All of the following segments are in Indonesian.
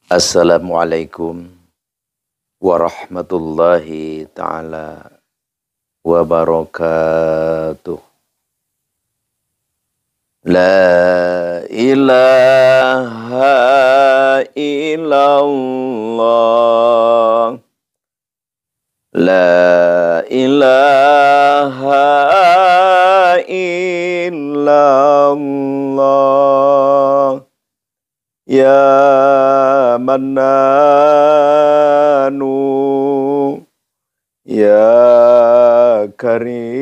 Assalamualaikum warahmatullahi ta'ala wabarakatuh. La ilaha illallah. La ilaha illallah. Ya Mannanu, Ya Karimu,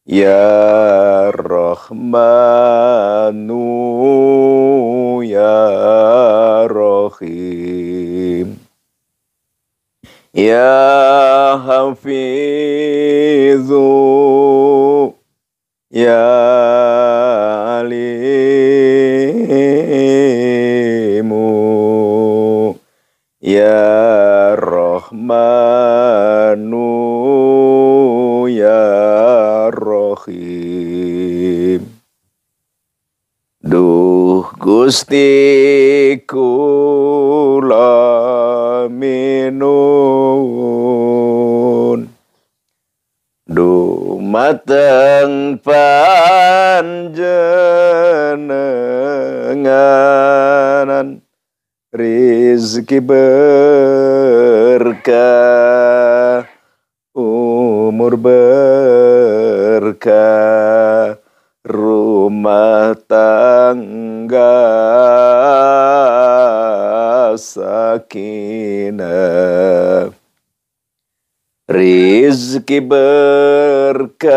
Ya Rahmanu, Ya Rahim, Ya Hafizu, Ya Alimu, Ya Rahmanu, Ya Rahim. Duh Gusti kula minun dumateng panjenenganan, rizki berkah, umur berkah, rumah tangga sakinah, rizki berkah,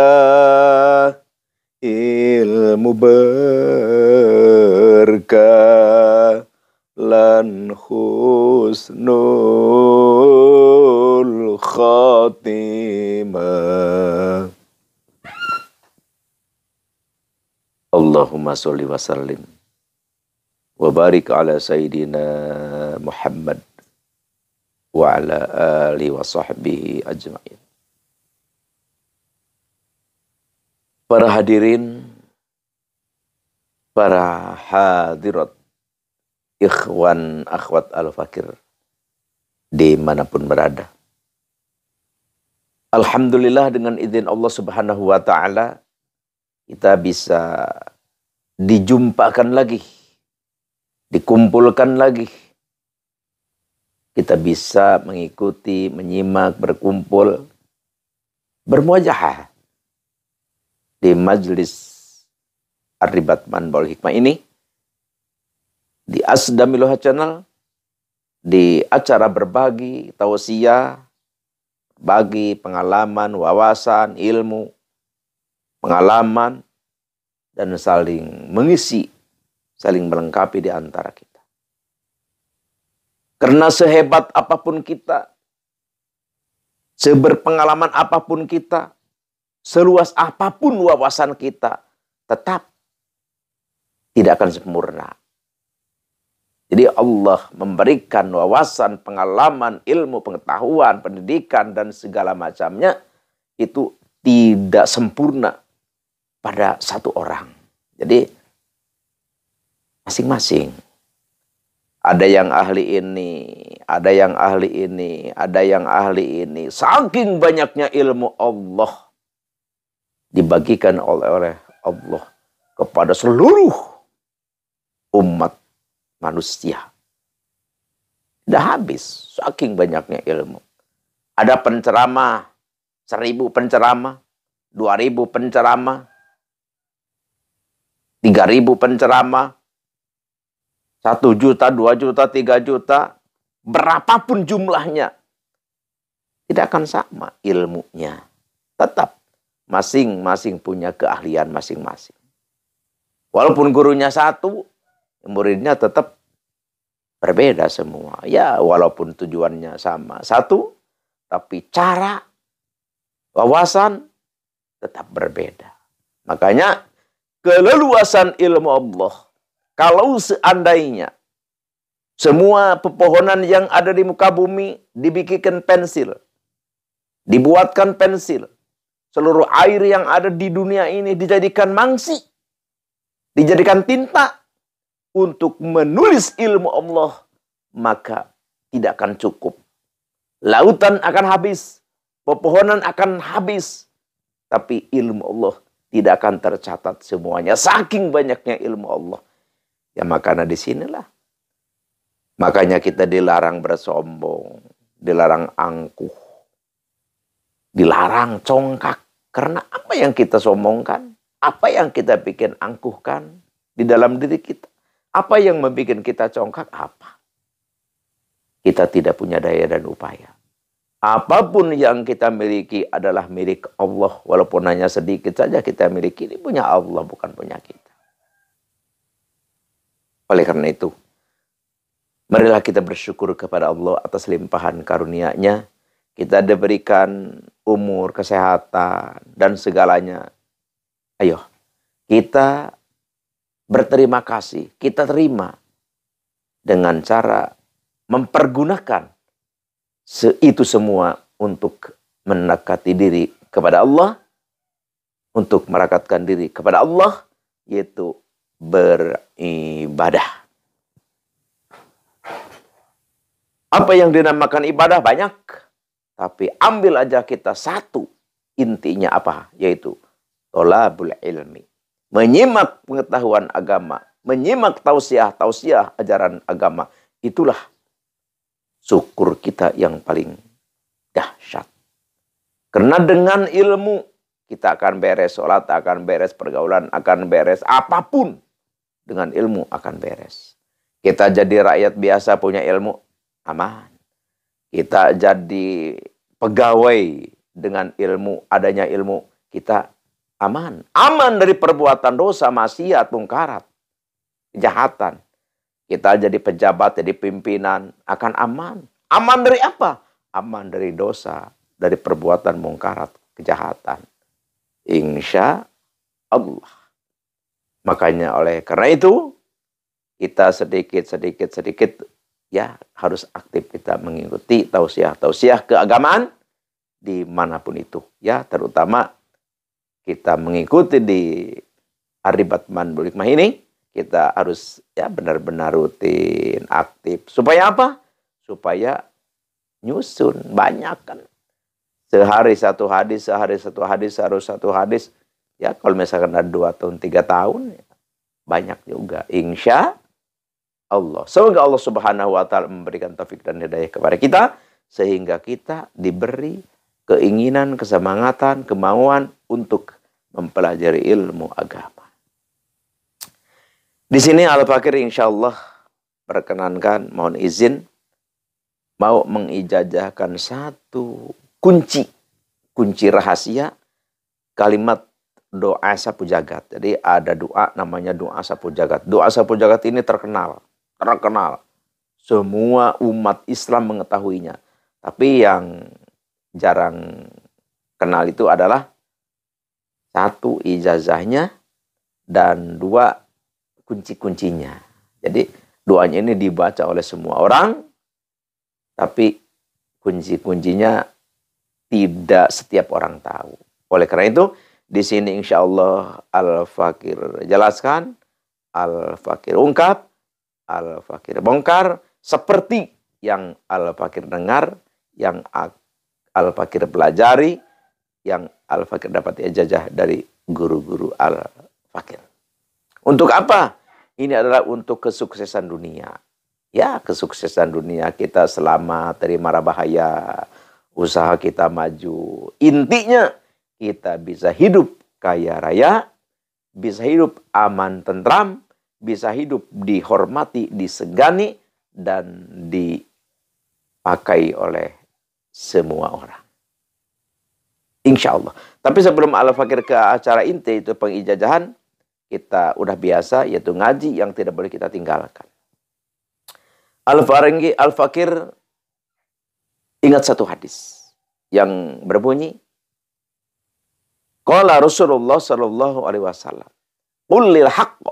ilmu berkah, lan husnul khatimah. Allahumma sholli wa sallim wa barik ala sayyidina Muhammad wa ala alihi wa sahbihi ajma'in. Para hadirin, para hadirat, ikhwan akhwat al-fakir dimanapun berada, alhamdulillah dengan izin Allah subhanahu wa ta'ala kita bisa dijumpakan lagi, dikumpulkan lagi. Kita bisa mengikuti, menyimak, berkumpul, bermuajahah di majlis Ar-Ribat Manbaul Hikmah ini, di Asdamiluha Channel, di acara berbagi tausiah, bagi pengalaman, wawasan, ilmu, pengalaman, dan saling mengisi, saling melengkapi di antara kita. Karena sehebat apapun kita, seberpengalaman apapun kita, seluas apapun wawasan kita, tetap tidak akan sempurna. Jadi Allah memberikan wawasan, pengalaman, ilmu, pengetahuan, pendidikan, dan segala macamnya itu tidak sempurna pada satu orang. Jadi masing-masing. Ada yang ahli ini, ada yang ahli ini, ada yang ahli ini. Saking banyaknya ilmu Allah dibagikan oleh Allah kepada seluruh umat manusia. Tidak habis, saking banyaknya ilmu. Ada penceramah, 1000 penceramah, 2000 penceramah, 3000 penceramah, 1 juta, 2 juta, 3 juta, berapapun jumlahnya, tidak akan sama ilmunya. Tetap masing-masing punya keahlian masing-masing. Walaupun gurunya satu, muridnya tetap berbeda semua. Ya, walaupun tujuannya sama, satu, tapi cara, wawasan tetap berbeda. Makanya keleluasan ilmu Allah, kalau seandainya semua pepohonan yang ada di muka bumi dibikinkan pensil, dibuatkan pensil, seluruh air yang ada di dunia ini dijadikan mangsi, dijadikan tinta, untuk menulis ilmu Allah, maka tidak akan cukup. Lautan akan habis, pepohonan akan habis, tapi ilmu Allah tidak akan tercatat semuanya. Saking banyaknya ilmu Allah. Ya makanya disinilah. Makanya kita dilarang bersombong, dilarang angkuh, dilarang congkak. Karena apa yang kita sombongkan, apa yang kita bikin angkuhkan di dalam diri kita, apa yang membuat kita congkak, apa? Kita tidak punya daya dan upaya. Apapun yang kita miliki adalah milik Allah. Walaupun hanya sedikit saja kita miliki, ini punya Allah, bukan punya kita. Oleh karena itu, marilah kita bersyukur kepada Allah atas limpahan karunia-Nya. Kita diberikan umur, kesehatan, dan segalanya. Ayo, kita berterima kasih. Kita terima dengan cara mempergunakan itu semua untuk mendekati diri kepada Allah, untuk merakatkan diri kepada Allah, yaitu beribadah. Apa yang dinamakan ibadah banyak, tapi ambil aja kita satu, intinya apa? Yaitu thalabul ilmi, menyimak pengetahuan agama, menyimak tausiah ajaran agama. Itulah syukur kita yang paling dahsyat. Karena dengan ilmu kita akan beres, sholat akan beres, pergaulan akan beres, apapun dengan ilmu akan beres. Kita jadi rakyat biasa punya ilmu, aman. Kita jadi pegawai dengan ilmu, adanya ilmu, kita aman. Aman dari perbuatan dosa, maksiat, mungkarat, kejahatan. Kita jadi pejabat, jadi pimpinan, akan aman. Aman dari apa? Aman dari dosa, dari perbuatan mungkarat, kejahatan. Insya Allah. Makanya oleh karena itu, kita sedikit ya harus aktif kita mengikuti tausiah keagamaan dimanapun itu. Ya, terutama kita mengikuti di Aribat Manbul Hikmah ini, kita harus ya benar-benar rutin, aktif. Supaya apa? Supaya nyusun, banyak kan. Sehari satu hadis, harus satu hadis. Ya kalau misalkan ada 2 tahun, 3 tahun, ya, banyak juga. Insya Allah. Semoga Allah Subhanahu wa Ta'ala memberikan taufik dan hidayah kepada kita, sehingga kita diberi keinginan, kesemangatan, kemauan untuk mempelajari ilmu agama. Di sini Al-Fakir insya Allah perkenankan, mohon izin, mau mengijazahkan satu kunci rahasia kalimat doa sapu jagat. Jadi ada doa namanya doa sapu jagat. Doa sapu jagat ini terkenal. Semua umat Islam mengetahuinya. Tapi yang jarang kenal itu adalah 1 ijazahnya dan 2 kunci-kuncinya. Jadi doanya ini dibaca oleh semua orang, tapi kunci-kuncinya tidak setiap orang tahu. Oleh karena itu, di sini insya Allah Al-Fakir jelaskan, Al-Fakir ungkap, Al-Fakir bongkar, seperti yang Al-Fakir dengar, yang Al-Fakir pelajari, yang Al-Fakir dapat ijazah dari guru-guru Al-Fakir. Untuk apa? Ini adalah untuk kesuksesan dunia. Ya, kesuksesan dunia kita selamat dari mara bahaya, usaha kita maju. Intinya, kita bisa hidup kaya raya, bisa hidup aman tentram, bisa hidup dihormati, disegani, dan dipakai oleh semua orang. Insya Allah. Tapi sebelum Al-Fakir ke acara inti itu pengijazahan, kita udah biasa yaitu ngaji yang tidak boleh kita tinggalkan. Al-Fakir ingat satu hadis yang berbunyi, qala Rasulullah sallallahu alaihi wasallam, qul lil haqq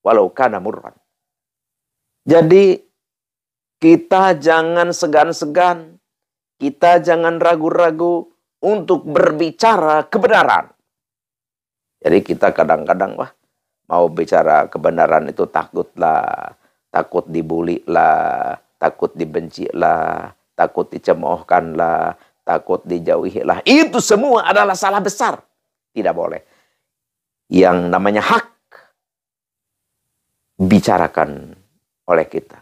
walau kana murran. Jadi kita jangan segan-segan, kita jangan ragu-ragu untuk berbicara kebenaran. Jadi kita kadang-kadang mau bicara kebenaran itu takutlah, takut dibully lah, takut dibenci lah, takut dicemoohkan lah, takut dijauhi lah. Itu semua adalah salah besar. Tidak boleh. Yang namanya hak bicarakan oleh kita.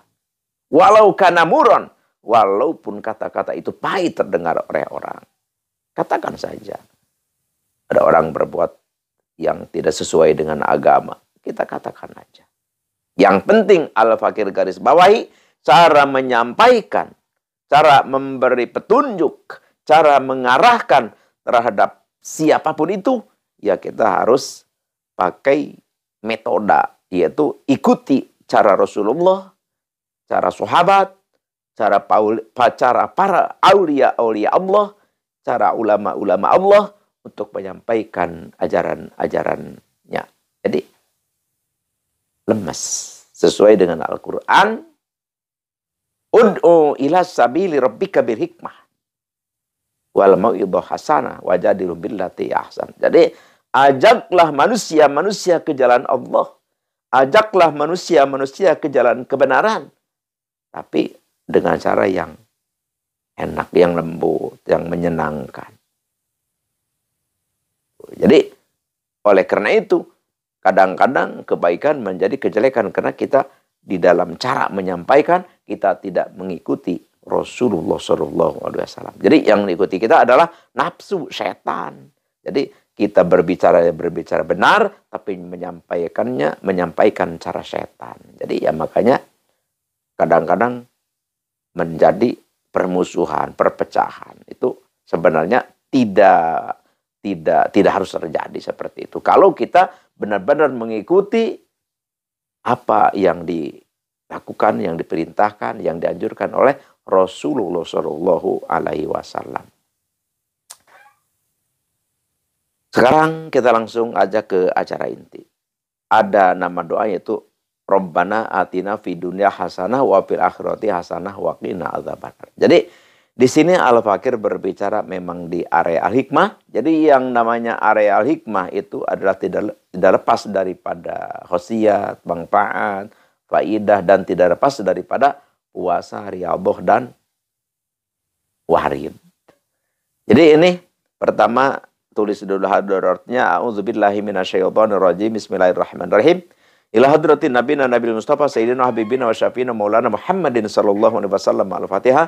Walau kana muron, walaupun kata-kata itu pahit terdengar oleh orang. Katakan saja. Ada orang berbuat yang tidak sesuai dengan agama. Kita katakan aja. Yang penting Al-Fakir garis bawahi, cara menyampaikan, cara memberi petunjuk, cara mengarahkan terhadap siapapun itu, ya kita harus pakai metode, yaitu ikuti cara Rasulullah, cara sahabat, cara para aulia-aulia Allah, cara ulama-ulama Allah untuk menyampaikan ajaran-ajarannya. Jadi, lemas. Sesuai dengan Al-Quran, ud'u ila sabili rabbika bil hikmah wal mau'idhah hasanah wajadilhum billati ahsan. Jadi, ajaklah manusia-manusia ke jalan Allah. Ajaklah manusia-manusia ke jalan kebenaran. Tapi dengan cara yang enak, yang lembut, yang menyenangkan. Jadi, oleh karena itu, kadang-kadang kebaikan menjadi kejelekan karena kita di dalam cara menyampaikan, kita tidak mengikuti Rasulullah SAW. Jadi, yang mengikuti kita adalah nafsu, setan. Jadi, kita berbicara benar, tapi menyampaikan cara setan. Jadi, ya makanya kadang-kadang menjadi permusuhan, perpecahan. Itu sebenarnya tidak harus terjadi seperti itu. Kalau kita benar-benar mengikuti apa yang dilakukan, yang diperintahkan, yang dianjurkan oleh Rasulullah Shallallahu Alaihi Wasallam. Sekarang kita langsung aja ke acara inti. Ada nama doa yaitu Rabbana atina fid dunya hasanah wa fil akhirati hasanah wa qina adzabannar. Jadi di sini Al-Fakir berbicara memang di area al-hikmah. Jadi yang namanya area al-hikmah itu adalah tidak lepas daripada khosiyat, manfaat, faidah, dan tidak lepas daripada puasa, riyadhah, dan warid. Jadi ini pertama tulis dulu hadaratnya. A'udzubillahi minasyaitonirrajim. Bismillahirrahmanirrahim. Ila hadratin nabiyina nabil mustafa sayyidina habibina wa syafiina maulana Muhammadin sallallahu alaihi wasallam. Al-Fatihah.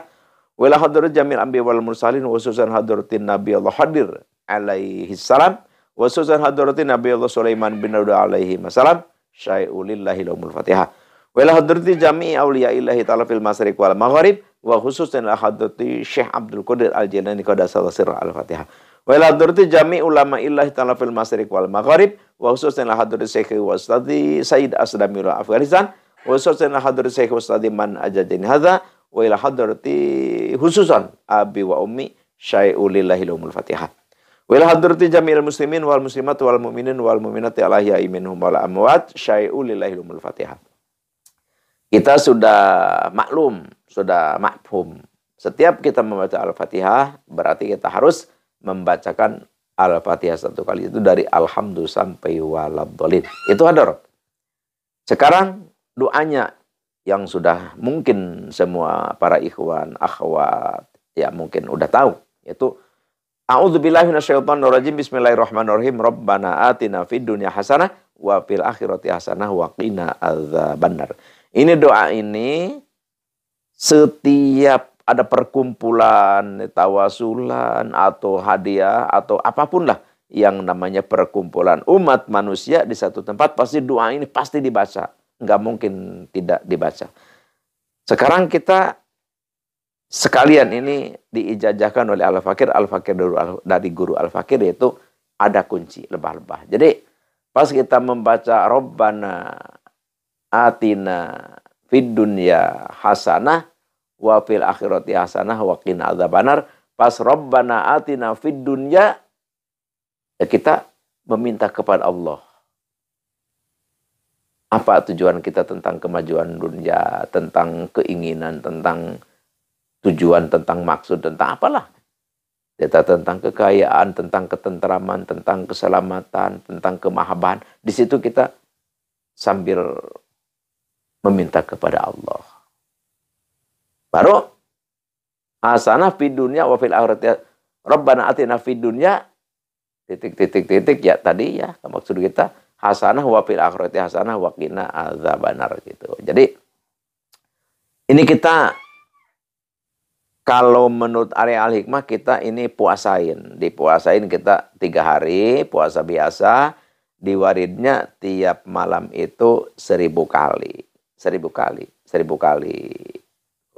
Wa ila hadrat jamil anbiya wal mursalin wa khususan hadratin nabi Allah hadir alaihi salam wa khususan hadratin nabi Allah Sulaiman bin Daud alaihi salam syai'ulillahi lahumul fatihah. Wa ila hadrati jami'i awliyaillahi ta'ala fil masyriq wal maghrib wa khususan hadrati Syekh Abdul Qadir Al-Jilani qadasallahu sirra al-Fatihah. Wa ila hadrati jami'i ulama illahi ta'ala fil masyriq wal maghrib wa khususan hadrati Syekh wa Ustadzi Sayyid Asdami Afghanistan wa khususan hadrati Syekh Ustadzi man ajadin hadza wa ila hadrati khususan abi wa ummi syai'ulillahi lahumul fatihah. Wa ila hadrati jami'il muslimin wal muslimat wal mu'minin wal mu'minati ala ahya'i minhum wal amwat syai'ulillahi lahumul fatihah. Kita sudah maklum, sudah mafhum. Setiap kita membaca Al-Fatihah berarti kita harus membacakan Al-Fatihah satu kali, itu dari alhamdu sampai waladhdallin. Itu hadarah. Sekarang doanya yang sudah mungkin semua para ikhwan, akhwat, ya mungkin udah tahu. Yaitu, A'udzubillahi minasyaitonirrajim, bismillahirrahmanirrahim, Rabbana atina fid dunya hasanah, wa fil akhirati hasanah, wa qina adzabannar. Ini doa ini, setiap ada perkumpulan, tawasulan, atau hadiah, atau apapun lah, yang namanya perkumpulan umat manusia di satu tempat, pasti doa ini pasti dibaca. Nggak mungkin tidak dibaca. Sekarang kita sekalian ini diijazahkan oleh Al-Fakir dari guru Al-Fakir, yaitu ada kunci lebah-lebah. Jadi pas kita membaca Rabbana atina fid dunya hasanah wa fil akhirati hasanah wa qina adzabannar, pas Rabbana atina fid dunya, ya kita meminta kepada Allah. Apa tujuan kita tentang kemajuan dunia, tentang keinginan, tentang tujuan, tentang maksud, tentang apalah. Kita tentang kekayaan, tentang ketentraman, tentang keselamatan, tentang kemahabbatan. Di situ kita sambil meminta kepada Allah. Baru hasanah fid dunya wa fil akhirati. Rabbana atina fid dunya titik ya tadi ya maksud kita hasanah wa fil akhirati hasanah wa qina adzabannar gitu. Jadi ini kita kalau menurut area al-hikmah kita ini dipuasain kita 3 hari puasa biasa, diwaridnya tiap malam itu 1000 kali.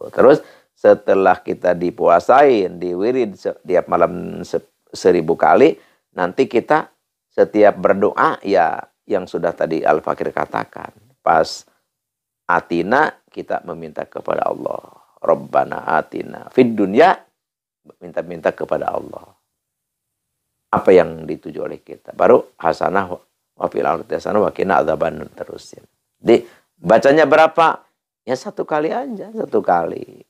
Terus setelah kita dipuasain, diwirid tiap malam 1000 kali, nanti kita setiap berdoa ya yang sudah tadi Al-Fakir katakan. Pas atina kita meminta kepada Allah. Rabbana atina fid dunya, minta kepada Allah. Apa yang dituju oleh kita. Baru hasanah wa fil akhirati hasanah wa qina adzabannar terusin. Jadi bacanya berapa? Ya 1 kali aja, 1 kali.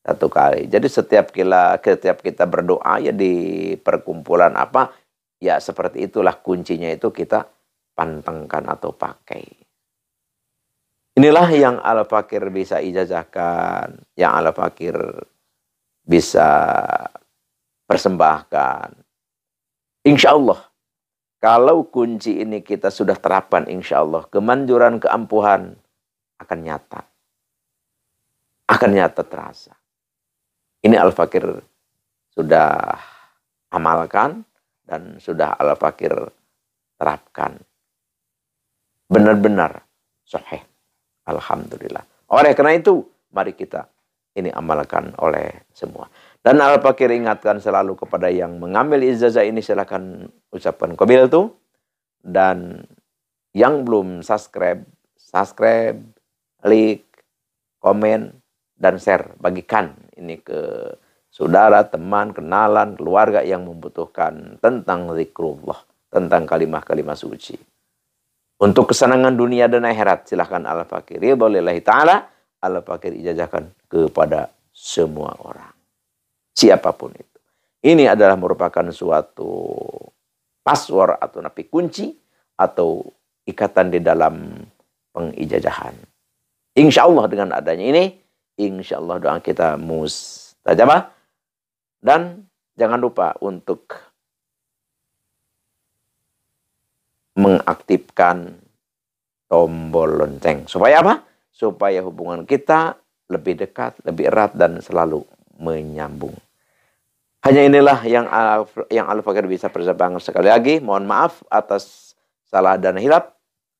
1 kali. Jadi setiap kita berdoa ya di perkumpulan apa, ya seperti itulah kuncinya itu kita pantengkan atau pakai. Inilah yang Al-Fakir bisa ijazahkan, yang Al-Fakir bisa persembahkan. Insya Allah, kalau kunci ini kita sudah terapkan, insya Allah, kemanjuran, keampuhan akan nyata. Akan nyata terasa. Ini Al-Fakir sudah amalkan dan sudah Al-Fakir terapkan. Benar-benar sahih. Alhamdulillah. Oleh karena itu, mari kita ini amalkan oleh semua. Dan Al-Fakir ingatkan selalu kepada yang mengambil ijazah ini, silakan ucapkan qabil tuh. Dan yang belum subscribe, like, komen, dan share. Bagikan ini ke saudara, teman, kenalan, keluarga yang membutuhkan tentang zikrullah, tentang kalimah-kalimah suci. Untuk kesenangan dunia dan akhirat, silahkan Al-Fakir ridholillahi ta'ala, Al-Fakir ijazahkan kepada semua orang. Siapapun itu. Ini adalah merupakan suatu password atau napi kunci atau ikatan di dalam pengijazahan. Insya Allah dengan adanya ini, insya Allah doa kita mustajabah. Dan jangan lupa untuk mengaktifkan tombol lonceng. Supaya apa? Supaya hubungan kita lebih dekat, lebih erat, dan selalu menyambung. Hanya inilah yang Al-Fakir bisa persembahkan. Sekali lagi, mohon maaf atas salah dan hilaf.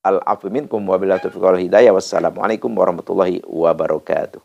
Al-afu minkum wa billahi taufiq wal hidayah. Wassalamualaikum warahmatullahi wabarakatuh.